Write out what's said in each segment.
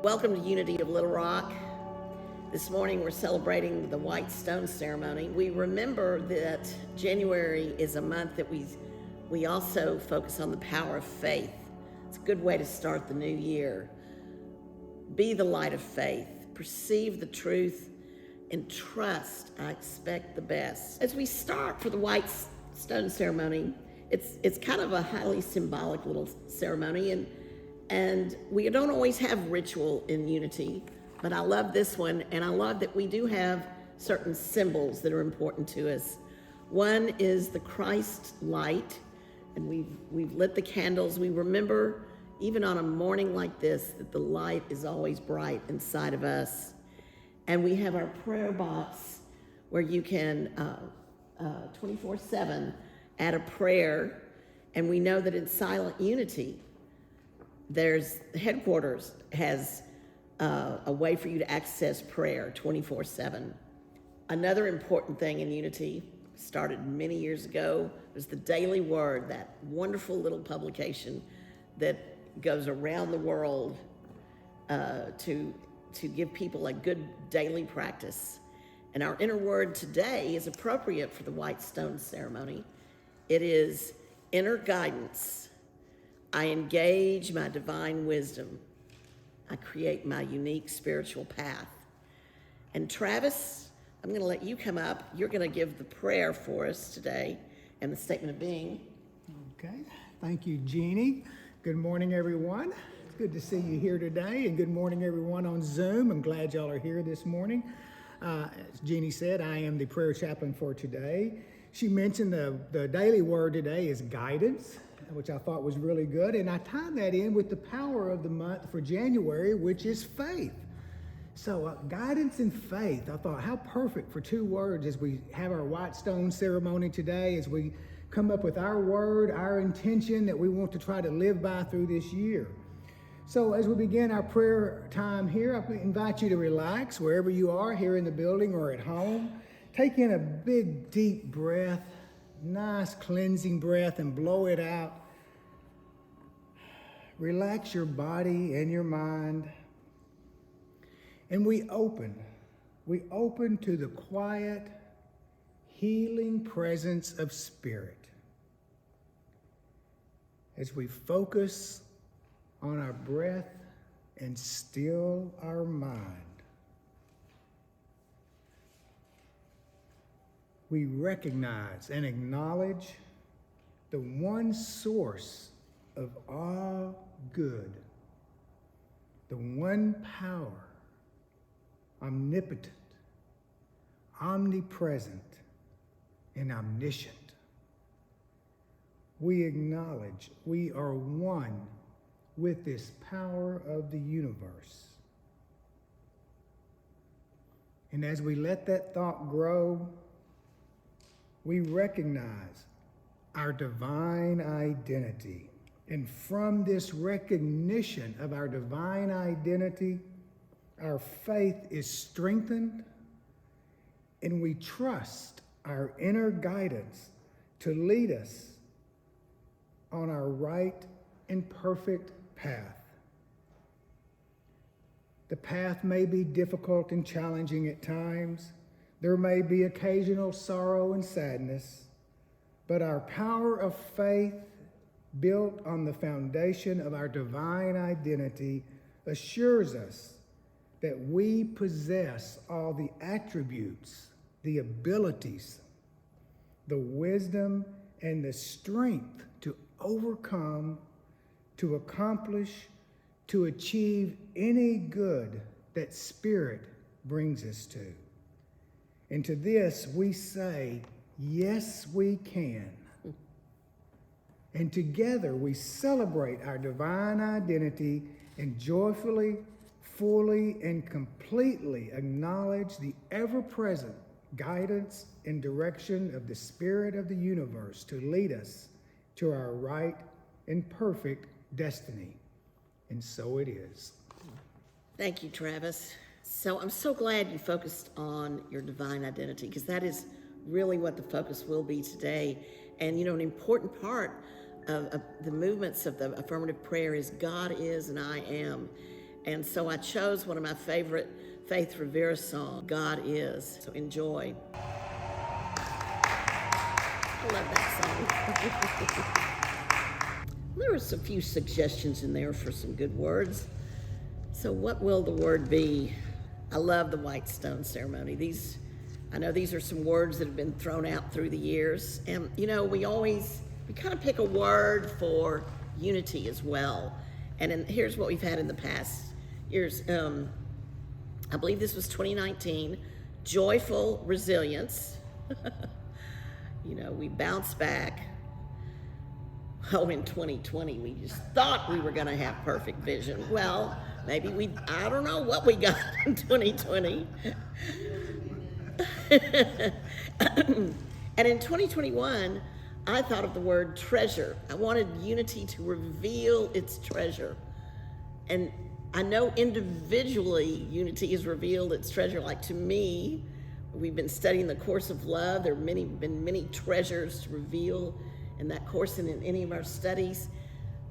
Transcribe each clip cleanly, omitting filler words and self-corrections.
Welcome to Unity of Little Rock. This morning we're celebrating the White Stone Ceremony. We remember that January is a month that we also focus on the power of faith. It's a good way to start the new year. Be the light of faith, perceive the truth, and trust. I expect the best. As we start for the White Stone Ceremony, it's kind of a highly symbolic little ceremony, and we don't always have ritual in Unity, but I love this one, and I love that we do have certain symbols that are important to us. One is the Christ light, and we've lit the candles. We remember, even on a morning like this, that the light is always bright inside of us. And we have our prayer box where you can 24/7 add a prayer, and we know that in Silent Unity, there's headquarters has a way for you to access prayer 24/7. Another important thing in Unity, started many years ago, was the Daily Word, that wonderful little publication that goes around the world to give people a good daily practice. And our inner word today is appropriate for the White Stone Ceremony. It is inner guidance. I engage my divine wisdom. I create my unique spiritual path. And Travis, I'm going to let you come up. You're going to give the prayer for us today and the statement of being. Okay, thank you, Jeannie. Good morning, everyone. It's good to see you here today, and good morning, everyone on Zoom. I'm glad y'all are here this morning. As Jeannie said, I am the prayer chaplain for today. She mentioned the daily word today is guidance, which I thought was really good, and I tied that in with the power of the month for January, which is faith. So guidance and faith, I thought how perfect for two words as we have our White Stone Ceremony today, as we come up with our word, our intention that we want to try to live by through this year. So as we begin our prayer time here, I invite you to relax wherever you are, here in the building or at home. Take in a big, deep breath, nice cleansing breath, and blow it out. Relax your body and your mind. And we open to the quiet, healing presence of Spirit. As we focus on our breath and still our mind, we recognize and acknowledge the one source of all good, the one power, omnipotent, omnipresent, and omniscient. We acknowledge we are one with this power of the universe. And as we let that thought grow, we recognize our divine identity. And from this recognition of our divine identity, our faith is strengthened, and we trust our inner guidance to lead us on our right and perfect path. The path may be difficult and challenging at times. There may be occasional sorrow and sadness, but our power of faith, built on the foundation of our divine identity, assures us that we possess all the attributes, the abilities, the wisdom, and the strength to overcome, to accomplish, to achieve any good that Spirit brings us to. And to this we say, yes, we can. And together we celebrate our divine identity and joyfully, fully, and completely acknowledge the ever-present guidance and direction of the Spirit of the universe to lead us to our right and perfect destiny. And so it is. Thank you, Travis. So I'm so glad you focused on your divine identity, because that is really what the focus will be today. And an important part of the movements of the affirmative prayer is God is and I am. And so I chose one of my favorite Faith Rivera songs, God Is. So enjoy. I love that song. There were a few suggestions in there for some good words. So what will the word be? I love the white stone ceremony. I know these are some words that have been thrown out through the years. And we kind of pick a word for unity as well. And here's what we've had in the past years. I believe this was 2019, joyful resilience. We bounced back. Oh, in 2020, we just thought we were going to have perfect vision. Well, maybe I don't know what we got in 2020. And in 2021, I thought of the word treasure. I wanted unity to reveal its treasure. And I know individually unity has revealed its treasure. Like to me, we've been studying the course of love. There have been many treasures to reveal in that course and in any of our studies.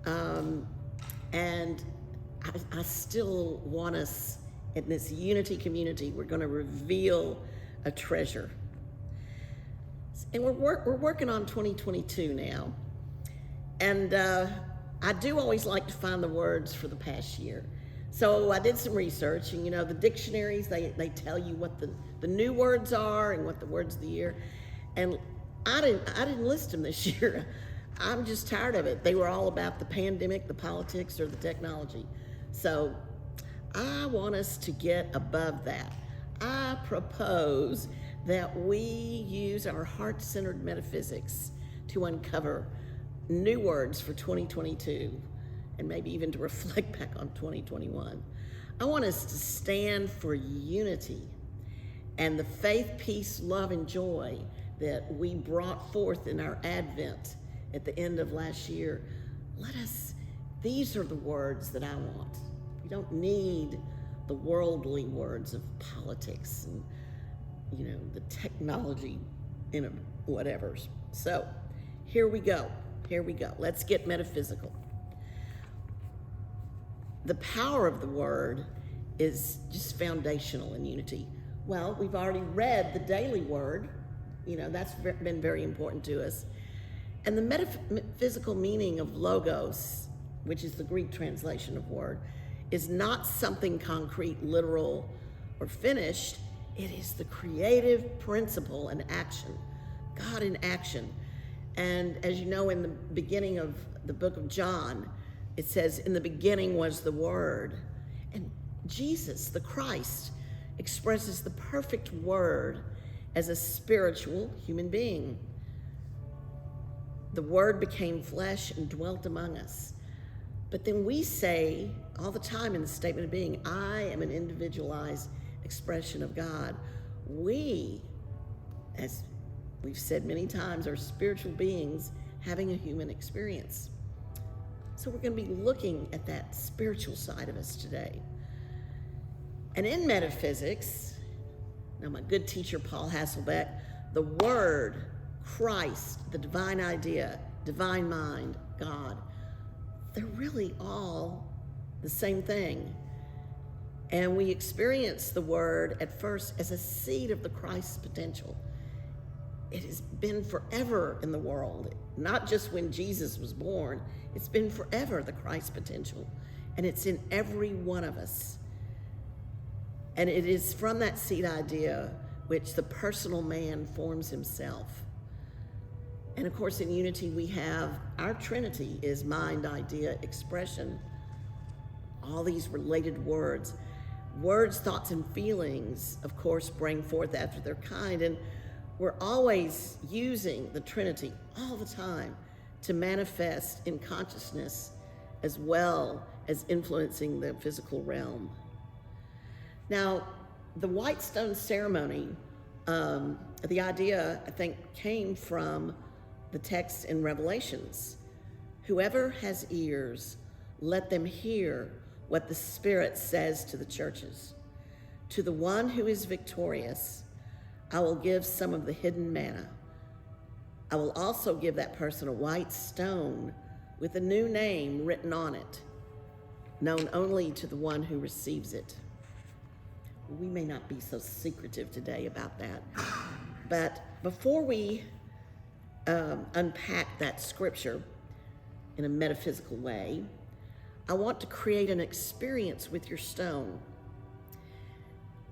And I still want us in this unity community, we're going to reveal a treasure. And we're working on 2022 now. And I do always like to find the words for the past year. So I did some research, and the dictionaries, they tell you what the new words are and what the words of the year. And I didn't list them this year. I'm just tired of it. They were all about the pandemic, the politics, or the technology. So I want us to get above that. I propose that we use our heart-centered metaphysics to uncover new words for 2022 and maybe even to reflect back on 2021. I want us to stand for unity and the faith, peace, love, and joy that we brought forth in our Advent at the end of last year. These are the words that I want. We don't need the worldly words of politics and, the technology, whatever. So here we go. Let's get metaphysical. The power of the word is just foundational in unity. Well, we've already read the daily word. That's been very important to us. And the metaphysical meaning of logos, which is the Greek translation of word, is not something concrete, literal, or finished. It is the creative principle and action, God in action. And as you know, in the beginning of the book of John, it says, in the beginning was the Word. And Jesus, the Christ, expresses the perfect Word as a spiritual human being. The Word became flesh and dwelt among us. But then we say all the time in the statement of being, I am an individualized expression of God. We, as we've said many times, are spiritual beings having a human experience. So we're going to be looking at that spiritual side of us today. And in metaphysics, now my good teacher Paul Hasselbeck, the Word, Christ, the divine idea, divine mind, God, they're really all the same thing. And we experience the Word at first as a seed of the Christ's potential. It has been forever in the world, not just when Jesus was born. It's been forever the Christ potential, and it's in every one of us. And it is from that seed idea which the personal man forms himself. And of course, in unity, we have our Trinity is mind, idea, expression, all these related words. Words, thoughts, and feelings, of course, bring forth after their kind. And we're always using the Trinity all the time to manifest in consciousness as well as influencing the physical realm. Now, the white stone ceremony, the idea, I think, came from the text in Revelations. Whoever has ears, let them hear what the Spirit says to the churches. To the one who is victorious, I will give some of the hidden manna. I will also give that person a white stone with a new name written on it. known only to the one who receives it. We may not be so secretive today about that. But before we unpack that scripture in a metaphysical way, I want to create an experience with your stone.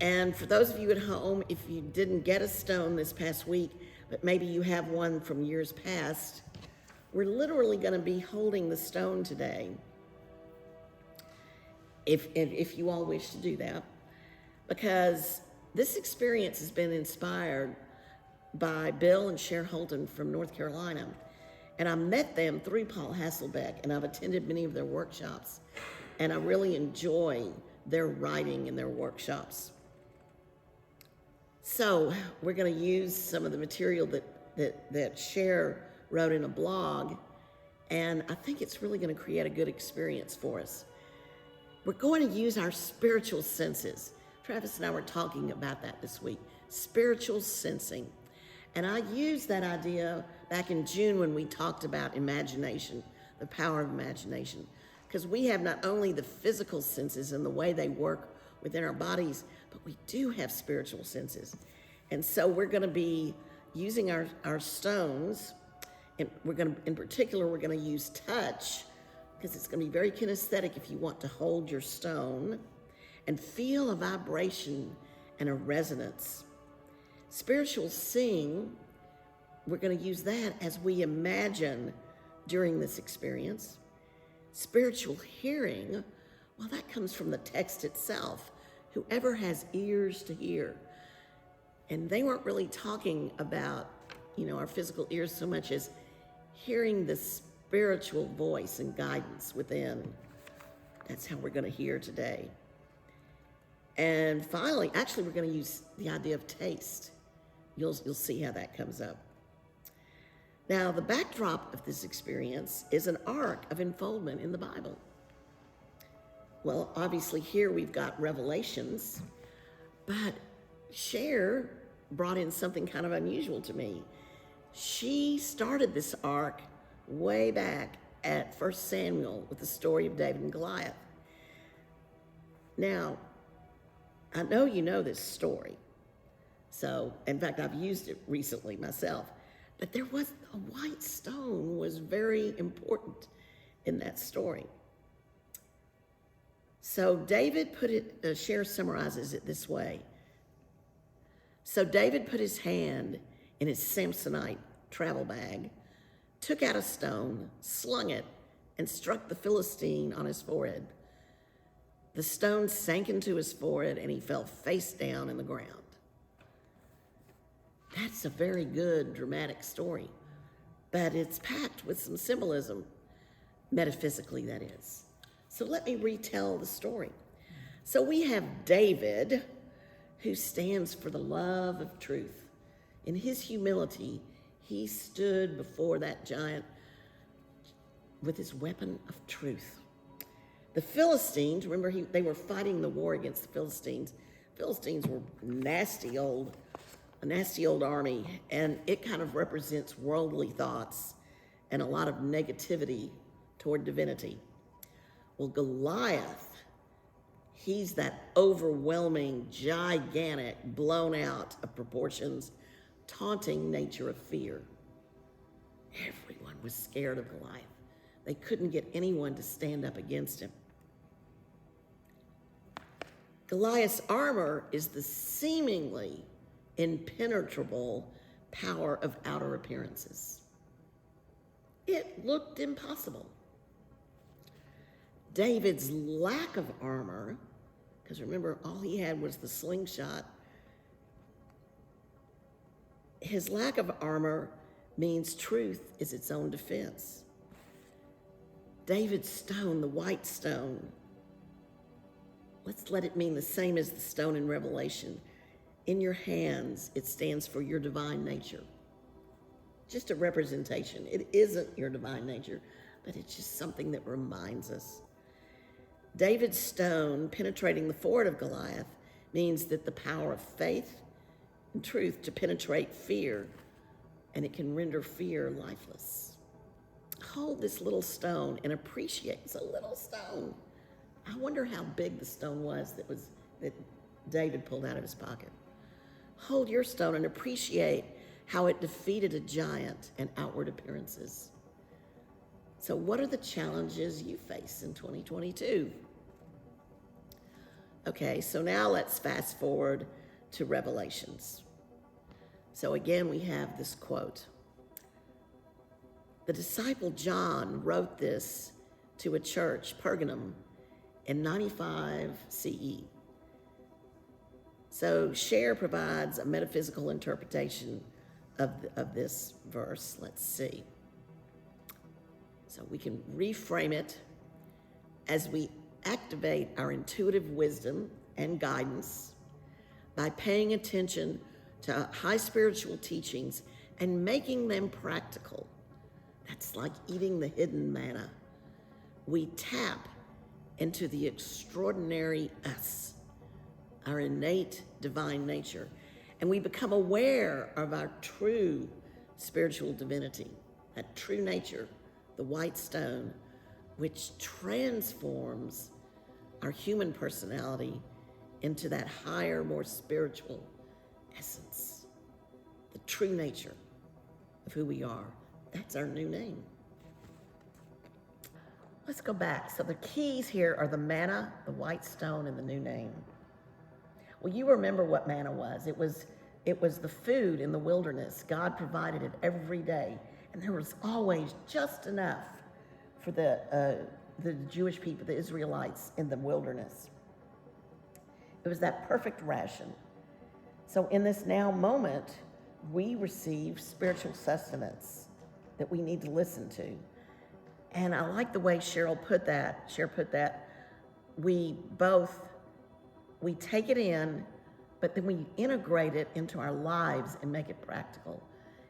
And for those of you at home, if you didn't get a stone this past week, but maybe you have one from years past, we're literally going to be holding the stone today, if you all wish to do that, because this experience has been inspired by Bill and Cher Holton from North Carolina. And I met them through Paul Hasselbeck, and I've attended many of their workshops, and I really enjoy their writing and their workshops. So we're going to use some of the material that Cher wrote in a blog, and I think it's really going to create a good experience for us. We're going to use our spiritual senses. Travis and I were talking about that this week, spiritual sensing. And I used that idea back in June when we talked about imagination, the power of imagination, because we have not only the physical senses and the way they work within our bodies, but we do have spiritual senses. And so we're going to be using our stones, and in particular, we're going to use touch, because it's going to be very kinesthetic if you want to hold your stone and feel a vibration and a resonance. Spiritual seeing, we're going to use that as we imagine during this experience. Spiritual hearing, well, that comes from the text itself. Whoever has ears to hear. And they weren't really talking about, our physical ears so much as hearing the spiritual voice and guidance within. That's how we're going to hear today. And finally, actually, we're going to use the idea of taste. You'll see how that comes up. Now, the backdrop of this experience is an arc of unfoldment in the Bible. Well, obviously here we've got Revelations, but Cher brought in something kind of unusual to me. She started this arc way back at 1 Samuel with the story of David and Goliath. Now, I know you know this story. So, in fact, I've used it recently myself. But a white stone was very important in that story. So David Cher summarizes it this way. So David put his hand in his Samsonite travel bag, took out a stone, slung it, and struck the Philistine on his forehead. The stone sank into his forehead, and he fell face down in the ground. That's a very good dramatic story, but it's packed with some symbolism, metaphysically that is. So let me retell the story. So we have David, who stands for the love of truth. In his humility, he stood before that giant with his weapon of truth. The Philistines, remember they were fighting the war against the Philistines. Philistines were a nasty old army, and it kind of represents worldly thoughts and a lot of negativity toward divinity. Well, Goliath, he's that overwhelming, gigantic, blown out of proportions, taunting nature of fear. Everyone was scared of Goliath. They couldn't get anyone to stand up against him. Goliath's armor is the seemingly impenetrable power of outer appearances. It looked impossible. David's lack of armor, because remember, all he had was the slingshot. His lack of armor means truth is its own defense. David's stone, the white stone, let's let it mean the same as the stone in Revelation. In your hands, it stands for your divine nature. Just a representation. It isn't your divine nature, but it's just something that reminds us. David's stone penetrating the forehead of Goliath means that the power of faith and truth to penetrate fear, and it can render fear lifeless. Hold this little stone and appreciate, it's a little stone, I wonder how big the stone was that David pulled out of his pocket. Hold your stone and appreciate how it defeated a giant in outward appearances. So what are the challenges you face in 2022? Okay, so now let's fast forward to Revelations. So again, we have this quote. The disciple John wrote this to a church, Pergamum, in 95 CE. So Share provides a metaphysical interpretation of this verse. Let's see. So we can reframe it as we activate our intuitive wisdom and guidance by paying attention to high spiritual teachings and making them practical. That's like eating the hidden manna. We tap into the extraordinary us, our innate divine nature, and we become aware of our true spiritual divinity, that true nature, the white stone, which transforms our human personality into that higher, more spiritual essence, the true nature of who we are. That's our new name. Let's go back. So the keys here are the manna, the white stone, and the new name. Well, you remember what manna was. It was the food in the wilderness. God provided it every day, and there was always just enough for the Jewish people, the Israelites in the wilderness. It was that perfect ration. So in this now moment, we receive spiritual sustenance that we need to listen to. And I like the way Cher put that. We take it in, but then we integrate it into our lives and make it practical.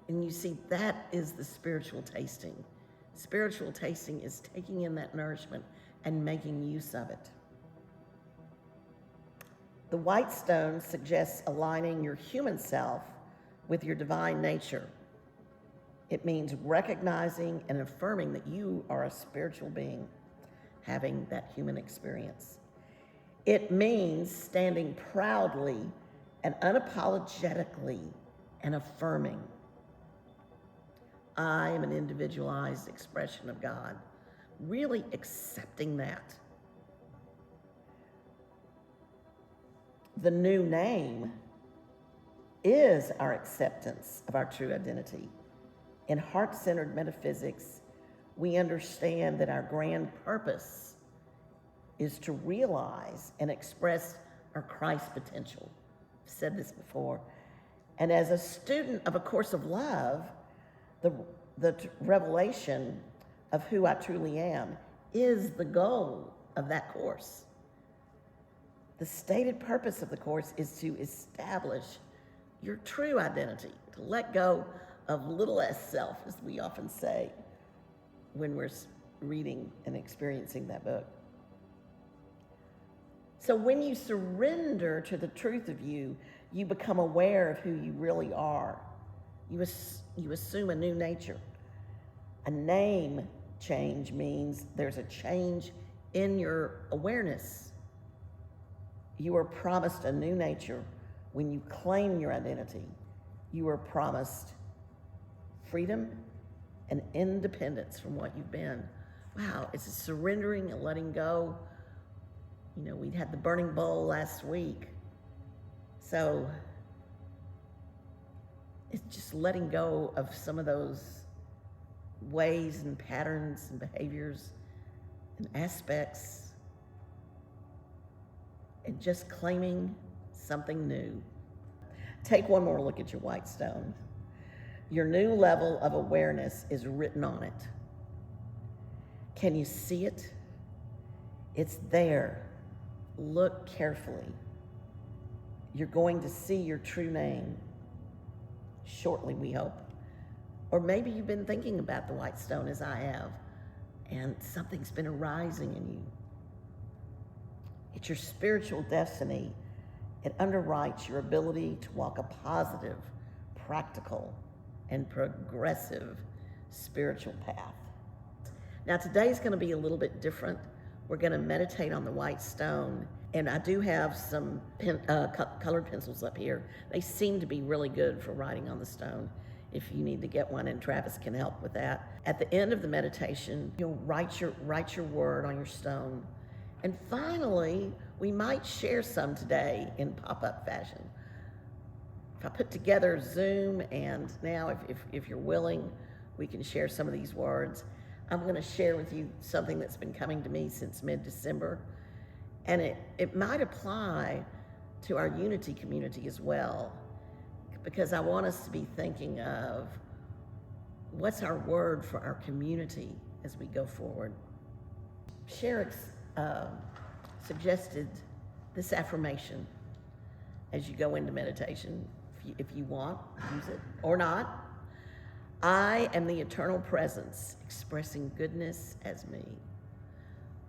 And you see, that is the spiritual tasting. Spiritual tasting is taking in that nourishment and making use of it. The white stone suggests aligning your human self with your divine nature. It means recognizing and affirming that you are a spiritual being having that human experience. It means standing proudly and unapologetically and affirming, I am an individualized expression of God. Really accepting that. The new name is our acceptance of our true identity. In heart-centered metaphysics, we understand that our grand purpose is to realize and express our Christ potential. I've said this before. And as a student of A Course of Love, the revelation of who I truly am is the goal of that course. The stated purpose of the course is to establish your true identity, to let go of little s self, as we often say when we're reading and experiencing that book. So when you surrender to the truth of you, you become aware of who you really are. You assume a new nature. A name change means there's a change in your awareness. You are promised a new nature when you claim your identity. You are promised freedom and independence from what you've been. Wow, it's a surrendering and letting go. You know, we had the burning bowl last week. So it's just letting go of some of those ways and patterns and behaviors and aspects and just claiming something new. Take one more look at your white stone. Your new level of awareness is written on it. Can you see it? It's there. Look carefully. You're going to see your true name shortly, we hope. Or maybe you've been thinking about the white stone as I have, and something's been arising in you. It's your spiritual destiny. It underwrites your ability to walk a positive, practical, and progressive spiritual path. Now, today's going to be a little bit different. we're going to meditate on the white stone. And I do have some colored pencils up here. They seem to be really good for writing on the stone. If you need to get one, and Travis can help with that. At the end of the meditation, you'll write your word on your stone. And finally, we might share some today in pop-up fashion. If I put together Zoom, and now if you're willing, we can share some of these words. I'm going to share with you something that's been coming to me since mid-December. And it might apply to our Unity community as well, because I want us to be thinking of what's our word for our community as we go forward. Sherrick's suggested this affirmation as you go into meditation. If you want, use it or not. I am the eternal presence expressing goodness as me.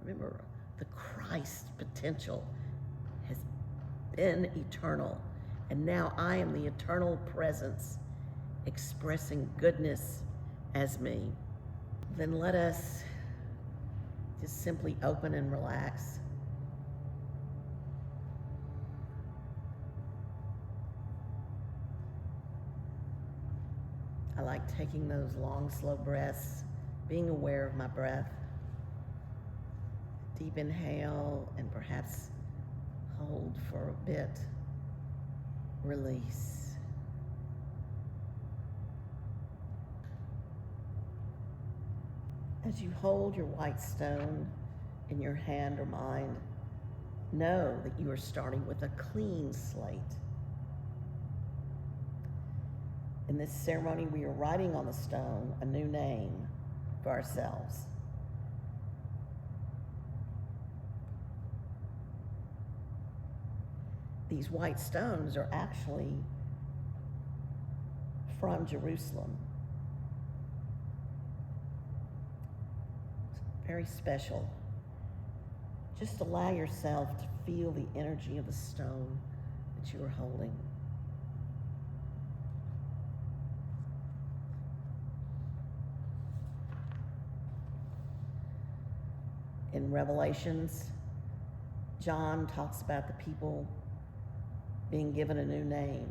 Remember, the Christ potential has been eternal, and now I am the eternal presence expressing goodness as me. Then let us just simply open and relax. I like taking those long, slow breaths, being aware of my breath. Deep inhale and perhaps hold for a bit. Release. As you hold your white stone in your hand or mind, know that you are starting with a clean slate. In this ceremony, we are writing on the stone a new name for ourselves. These white stones are actually from Jerusalem. It's very special. Just allow yourself to feel the energy of the stone that you are holding. In Revelations, John talks about the people being given a new name.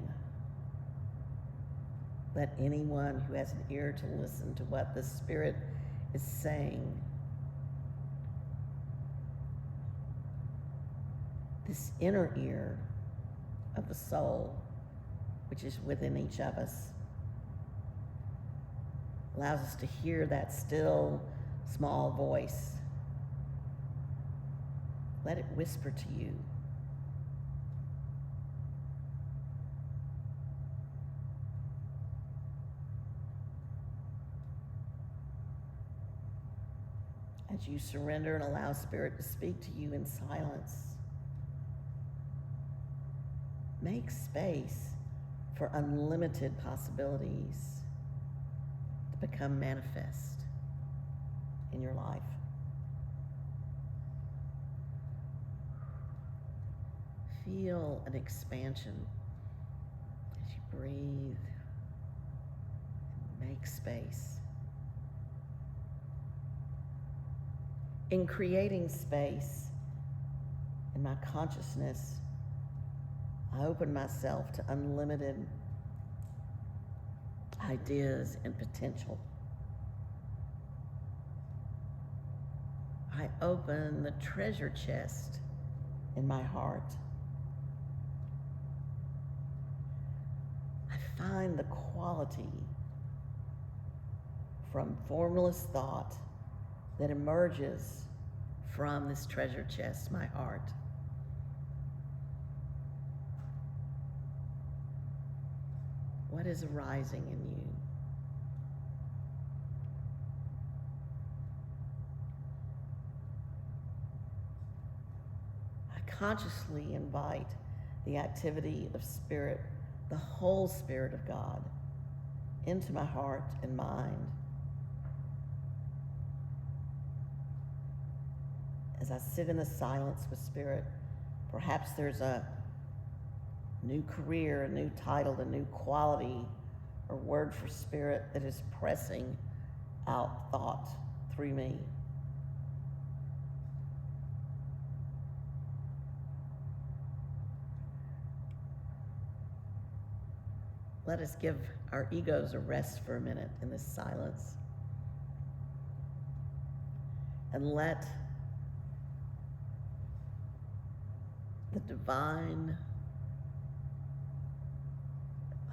Let anyone who has an ear to listen to what the Spirit is saying. This inner ear of the soul, which is within each of us, allows us to hear that still, small voice. Let it whisper to you. As you surrender and allow Spirit to speak to you in silence, make space for unlimited possibilities to become manifest in your life. Feel an expansion as you breathe and make space. In creating space in my consciousness, I open myself to unlimited ideas and potential. I open the treasure chest in my heart. I find the quality from formless thought that emerges from this treasure chest, my heart. What is arising in you? I consciously invite the activity of Spirit, the whole Spirit of God, into my heart and mind. As I sit in the silence with Spirit, perhaps there's a new career, a new title, a new quality or word for Spirit that is pressing out thought through me. let us give our egos a rest for a minute in this silence. And let the divine,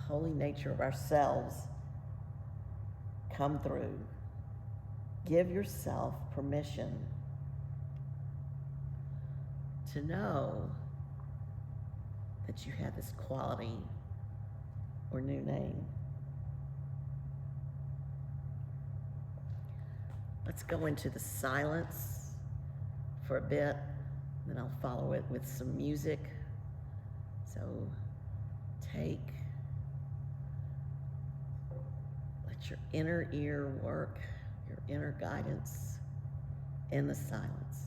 holy nature of ourselves come through. Give yourself permission to know that you have this quality or new name. Let's go into the silence for a bit, then I'll follow it with some music. So let your inner ear work, your inner guidance in the silence.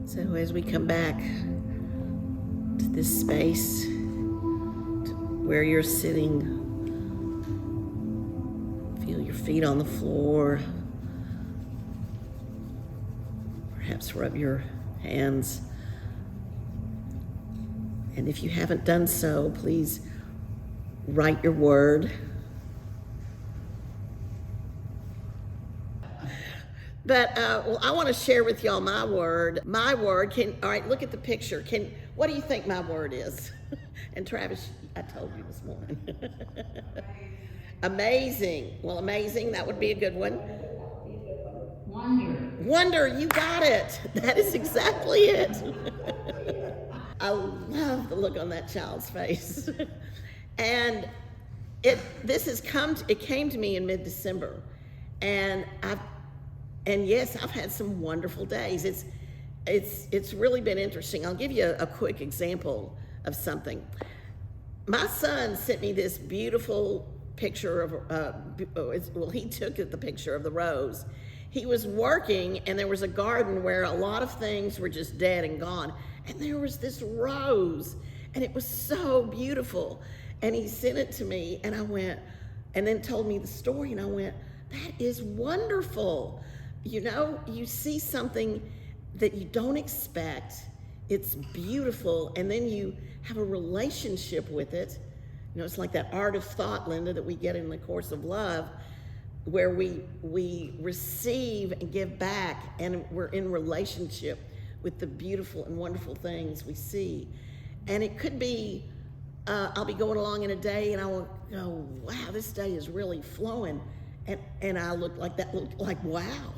So as we come back to this space, to where you're sitting, feel your feet on the floor. Perhaps rub your hands. And if you haven't done so, please write your word. But well, I want to share with y'all my word. My word all right, look at the picture. What do you think my word is? And Travis, I told you this morning. Amazing. Well, amazing, that would be a good one. Wonder. Wonder, you got it. That is exactly it. I love the look on that child's face. And it came to me in mid-December. And yes, I've had some wonderful days. It's really been interesting. I'll give you a quick example of something. My son sent me this beautiful picture of, he took the picture of the rose. He was working and there was a garden where a lot of things were just dead and gone. And there was this rose and it was so beautiful. And he sent it to me and I went, and then told me the story and I went, that is wonderful. You know, you see something that you don't expect, it's beautiful, and then you have a relationship with it. You know, it's like that art of thought, Linda, that we get in the Course of Love, where we receive and give back, and we're in relationship with the beautiful and wonderful things we see. And it could be, I'll be going along in a day and I will go, wow, this day is really flowing. And I look like wow.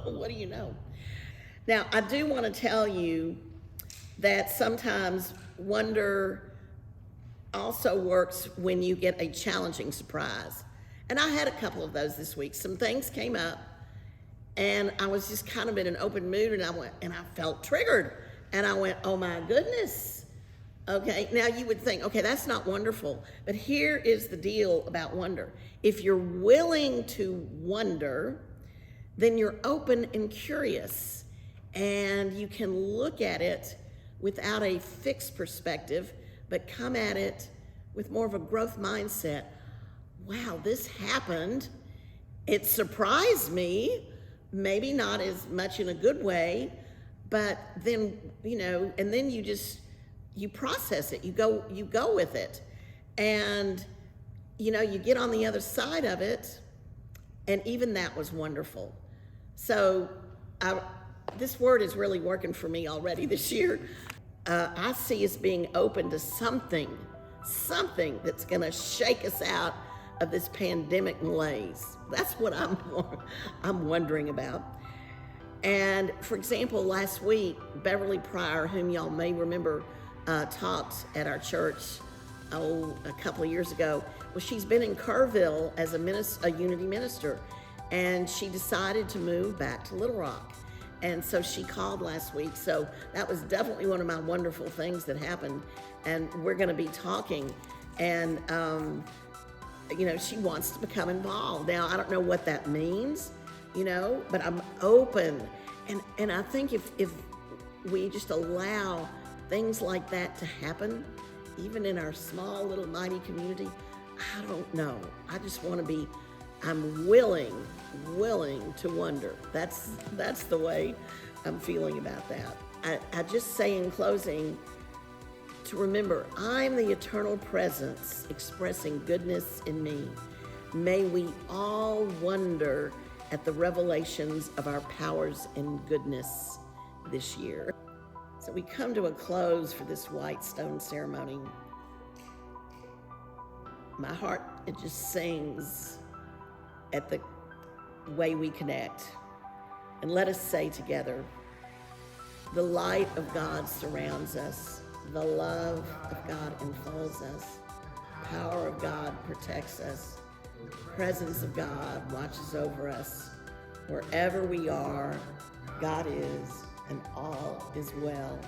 What do you know? Now, I do want to tell you that sometimes wonder also works when you get a challenging surprise. And I had a couple of those this week. Some things came up and I was just kind of in an open mood and I felt triggered. And I went, oh my goodness. Okay, now you would think, okay, that's not wonderful. But here is the deal about wonder. If you're willing to wonder, then you're open and curious, and you can look at it without a fixed perspective, but come at it with more of a growth mindset. Wow, this happened. It surprised me, maybe not as much in a good way, but then, you know, and then you process it, you go with it. And, you know, you get on the other side of it, and even that was wonderful. So this word is really working for me already this year. I see us being open to something that's going to shake us out of this pandemic malaise. That's what I'm wondering about. And for example, last week, Beverly Pryor, whom y'all may remember, taught at our church, a couple of years ago. Well, she's been in Kerrville as a Unity minister, and she decided to move back to Little Rock. And so she called last week. So that was definitely one of my wonderful things that happened. And we're going to be talking. And, she wants to become involved. Now, I don't know what that means, but I'm open. And I think if we just allow things like that to happen, even in our small little mighty community, I don't know. I just want to I'm willing to wonder. That's the way I'm feeling about that. I just say in closing to remember, I'm the eternal presence expressing goodness in me. May we all wonder at the revelations of our powers and goodness this year. So we come to a close for this white stone ceremony. My heart, it just sings at the way we connect. And let us say together, the light of God surrounds us. The love of God enfolds us. Power of God protects us. Presence of God watches over us. Wherever we are, God is, and all is well.